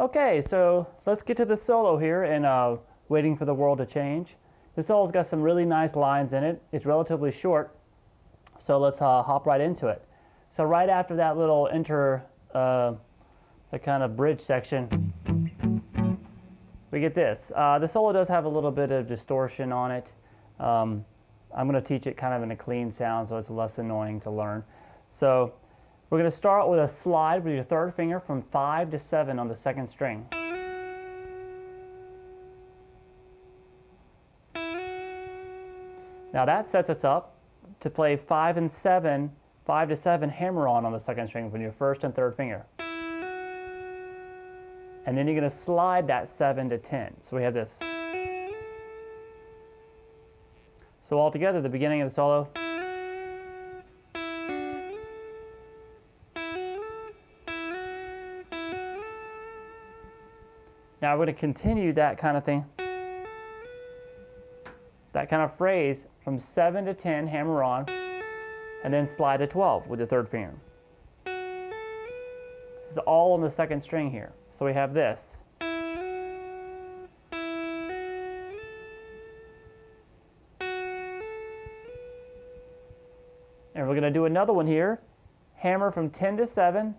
Okay, so let's get to the solo here and Waiting for the World to Change. The solo's got some really nice lines in it. It's relatively short, so let's hop right into it. So right after that little the kind of bridge section, we get this. The solo does have a little bit of distortion on it. I'm going to teach it kind of in a clean sound so it's less annoying to learn. So we're going to start with a slide with your third finger from 5 to 7 on the second string. Now that sets us up to play 5 to 7 hammer-on the second string from your first and third finger. And then you're going to slide that 7 to 10. So we have this. So all together, the beginning of the solo. Now we're going to continue that kind of thing, that kind of phrase from 7 to 10, hammer on, and then slide to 12 with the third finger. This is all on the second string here. So we have this. And we're going to do another one here. Hammer from 10 to 7,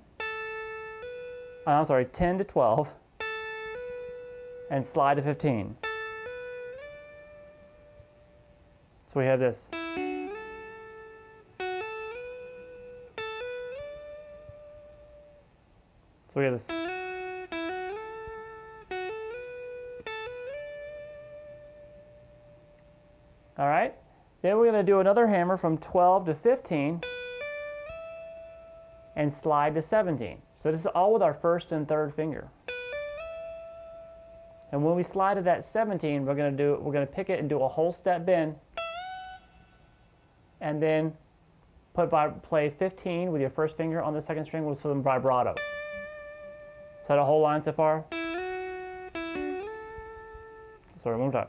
10 to 12, and slide to 15. So we have this. So we have this. All right. Then we're going to do another hammer from 12 to 15 and slide to 17. So this is all with our first and third finger. And when we slide to that 17, we're going to pick it and do a whole step bend, and then play 15 with your first finger on the second string with some vibrato. Is that a whole line so far? Sorry, one more time.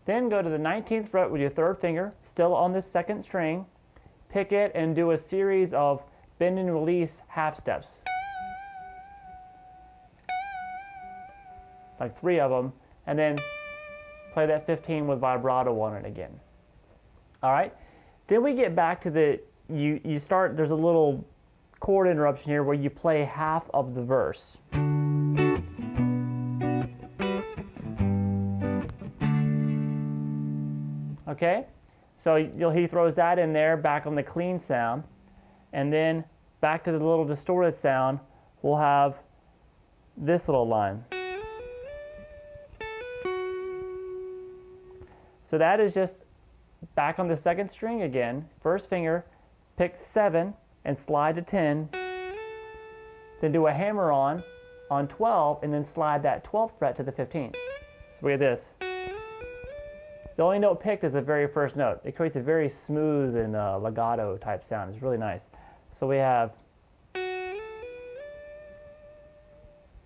Then go to the 19th fret with your third finger, still on this second string. Pick it and do a series of bend and release half steps. Like 3 of them, and then play that 15 with vibrato on it again. All right? Then we get back to there's a little chord interruption here where you play half of the verse. Okay? So he throws that in there, back on the clean sound. And then back to the little distorted sound, we'll have this little line. So that is just back on the second string again. First finger, pick 7 and slide to 10. Then do a hammer on 12 and then slide that 12th fret to the 15th. So we have this. The only note picked is the very first note. It creates a very smooth and legato type sound. It's really nice. So we have,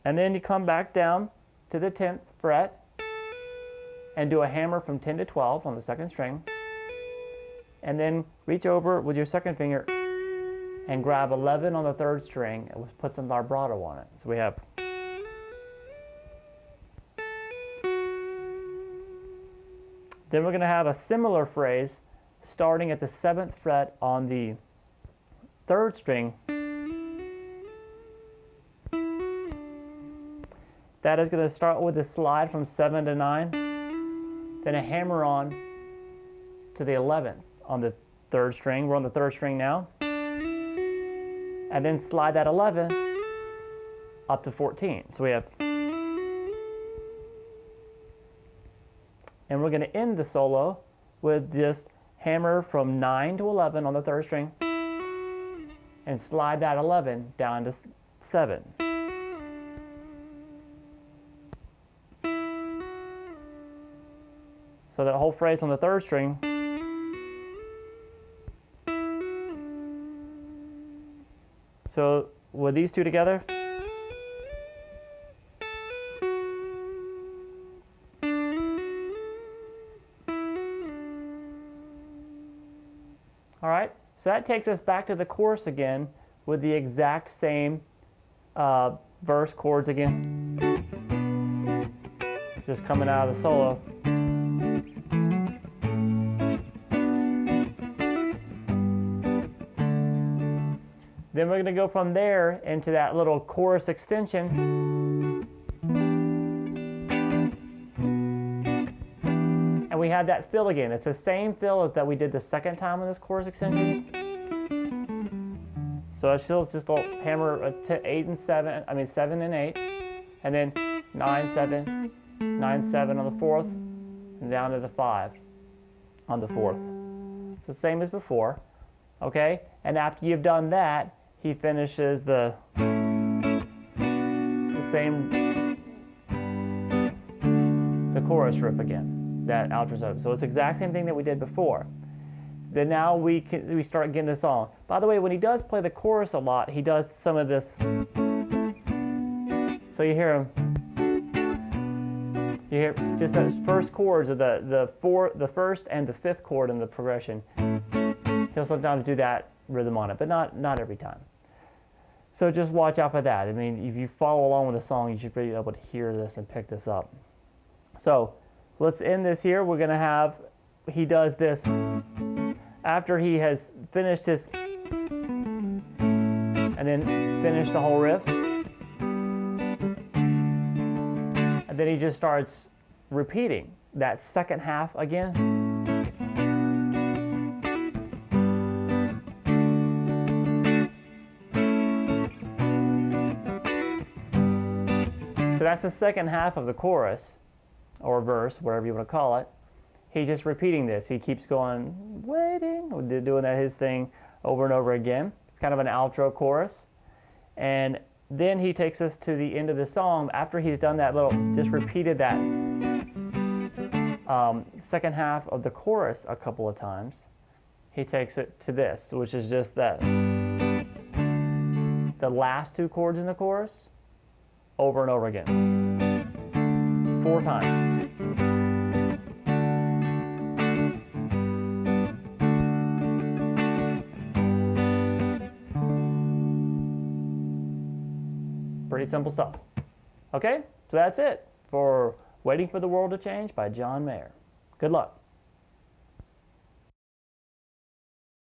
and then you come back down to the 10th fret and do a hammer from 10 to 12 on the second string, and then reach over with your second finger and grab 11 on the third string and put some vibrato on it. So we have. Then we're going to have a similar phrase starting at the 7th fret on the third string. That is going to start with a slide from 7 to 9, then a hammer on to the 11th on the third string. We're on the third string now. And then slide that 11 up to 14. So we have. And we're going to end the solo with just hammer from 9 to 11 on the third string and slide that 11 down to 7. So that whole phrase on the third string. So with these two together. So that takes us back to the chorus again with the exact same verse chords again. Just coming out of the solo. Then we're going to go from there into that little chorus extension. And we have that fill again. It's the same fill as that we did the second time on this chorus extension. So it's just a hammer 8 and 7, I mean 7 and 8, and then 9, 7, 9, 7 on the fourth, and down to the 5 on the fourth. It's the same as before, okay? And after you've done that, he finishes the chorus riff again, that outro sub. So it's the exact same thing that we did before. Then now we start getting the song. By the way, when he does play the chorus a lot, he does some of this. So you hear him. You hear just those first chords of the first and the fifth chord in the progression. He'll sometimes do that rhythm on it, but not every time. So just watch out for that. I mean, if you follow along with the song, you should be able to hear this and pick this up. So let's end this here. We're going to have, he does this after he has finished his, and then finished the whole riff. And then he just starts repeating that second half again. So that's the second half of the chorus, or verse, whatever you want to call it. He's just repeating this. He keeps going, waiting, doing that his thing over and over again. It's kind of an outro chorus. And then he takes us to the end of the song. After he's done that little, just repeated that second half of the chorus a couple of times, he takes it to this, which is just that, the last two chords in the chorus, over and over again, 4 times. Pretty simple stuff. Okay, so that's it for Waiting for the World to Change by John Mayer. Good luck.